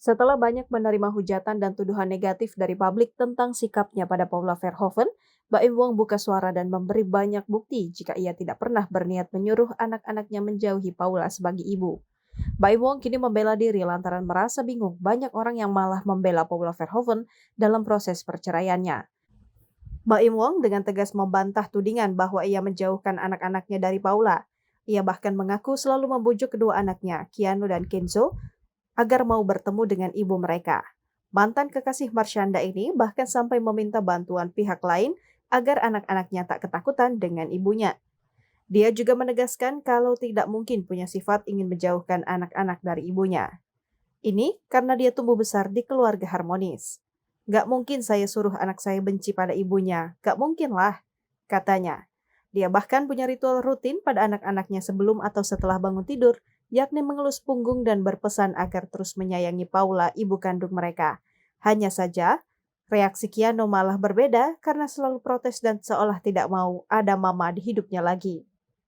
Setelah banyak menerima hujatan dan tuduhan negatif dari publik tentang sikapnya pada Paula Verhoeven, Baim Wong buka suara dan memberi banyak bukti jika ia tidak pernah berniat menyuruh anak-anaknya menjauhi Paula sebagai ibu. Baim Wong kini membela diri lantaran merasa bingung banyak orang yang malah membela Paula Verhoeven dalam proses perceraiannya. Baim Wong dengan tegas membantah tudingan bahwa ia menjauhkan anak-anaknya dari Paula. Ia bahkan mengaku selalu membujuk kedua anaknya, Keanu dan Kenzo, agar mau bertemu dengan ibu mereka. Mantan kekasih Marshanda ini bahkan sampai meminta bantuan pihak lain agar anak-anaknya tak ketakutan dengan ibunya. Dia juga menegaskan kalau tidak mungkin punya sifat ingin menjauhkan anak-anak dari ibunya. Ini karena dia tumbuh besar di keluarga harmonis. Gak mungkin saya suruh anak saya benci pada ibunya, gak mungkin lah, katanya. Dia bahkan punya ritual rutin pada anak-anaknya sebelum atau setelah bangun tidur, yakni mengelus punggung dan berpesan agar terus menyayangi Paula, ibu kandung mereka. Hanya saja, reaksi Keanu malah berbeda karena selalu protes dan seolah tidak mau ada mama di hidupnya lagi.